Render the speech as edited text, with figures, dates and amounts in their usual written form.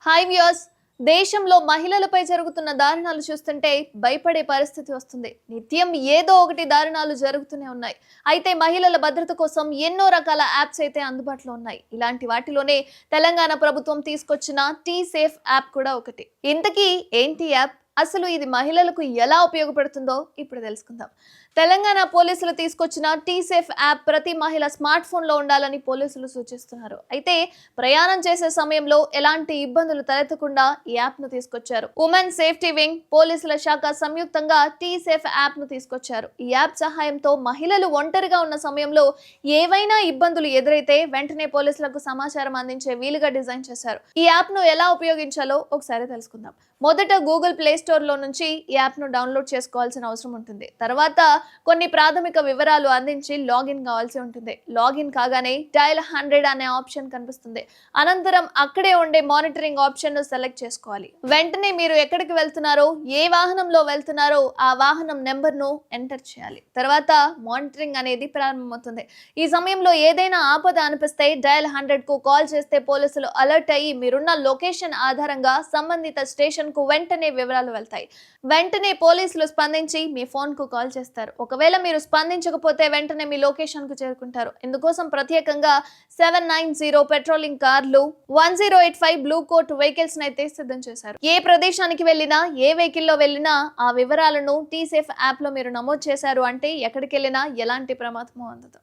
Hi viewers. దేశంలో మహిళలపై జరుగుతున్న దారుణాలు చూస్తుంటే భయపడే పరిస్థితి వస్తుంది. నిత్యం ఏదో ఒకటి దారుణాలు జరుగుతూనే ఉన్నాయి. అయితే మహిళల భద్రత కోసం ఎన్నో రకాల యాప్స్ అయితే అందుబాటులో ఉన్నాయి. ఇలాంటి వాటిలోనే తెలంగాణ ప్రభుత్వం తీసుకొచ్చిన టీ సేఫ్ యాప్ కూడా ఒకటి. ఇంతకీ ఏంటి యాప్? అసలు ఇది మహిళలకు ఎలా ఉపయోగపడుతుందో ఇప్పుడు తెలుసుకుందాం. తెలంగాణ పోలీసులు తీసుకొచ్చిన టీ సేఫ్ యాప్ ప్రతి మహిళ స్మార్ట్ ఫోన్లో ఉండాలని పోలీసులు సూచిస్తున్నారు. అయితే ప్రయాణం చేసే సమయంలో ఎలాంటి ఇబ్బందులు తలెత్తకుండా ఈ యాప్ను తీసుకొచ్చారు. ఉమెన్ సేఫ్టీ వింగ్, పోలీసుల శాఖ సంయుక్తంగా టీ సేఫ్ యాప్ను తీసుకొచ్చారు. ఈ యాప్ సహాయంతో మహిళలు ఒంటరిగా ఉన్న సమయంలో ఏవైనా ఇబ్బందులు ఎదురైతే వెంటనే పోలీసులకు సమాచారం అందించే వీలుగా డిజైన్ చేశారు. ఈ యాప్ను ఎలా ఉపయోగించాలో ఒకసారి తెలుసుకుందాం. మొదట గూగుల్ ప్లే స్టోర్ లో నుంచి ఈ యాప్ ను డౌన్లోడ్ చేసుకోవాల్సిన అవసరం ఉంటుంది. తర్వాత కొన్ని ప్రాథమిక వివరాలు అందించి లాగిన్ కావాల్సి ఉంటుంది. లాగిన్ కాగానే డయల్ 100 అనే ఆప్షన్ కనిపిస్తుంది. అనంతరం అక్కడే ఉండే మానిటరింగ్ ఆప్షన్ ను సెలెక్ట్ చేసుకోవాలి. వెంటనే మీరు ఎక్కడికి వెళ్తున్నారో, ఏ వాహనంలో వెళ్తున్నారో ఆ వాహనం నెంబర్ ను ఎంటర్ చేయాలి. తర్వాత మానిటరింగ్ అనేది ప్రారంభమవుతుంది. ఈ సమయంలో ఏదైనా ఆపద అనిపిస్తే డయల్ 100 కు కాల్ చేస్తే పోలీసులు అలర్ట్ అయ్యి మీరున్న లొకేషన్ ఆధారంగా సంబంధిత స్టేషన్ కు వెంటనే వివరాలు వెళ్తాయి. వెంటనే పోలీసులు స్పందించి మీ ఫోన్ కు కాల్ చేస్తారు. ఒకవేళ మీరు స్పందించకపోతే వెంటనే మీ లొకేషన్ కు చేరుకుంటారు. ఇందుకోసం ప్రత్యేకంగా 790 పెట్రోలింగ్ కార్లు, 1085 బ్లూ కోట్ వెహికల్స్ అయితే సిద్ధం చేశారు. ఏ ప్రదేశానికి వెళ్ళినా, ఏ వెహికల్ లో వెళ్ళినా ఆ వివరాలను టీ సేఫ్ యాప్ లో మీరు నమోదు చేశారు అంటే ఎక్కడికి వెళ్ళినా ఎలాంటి ప్రమాదమూ అందదు.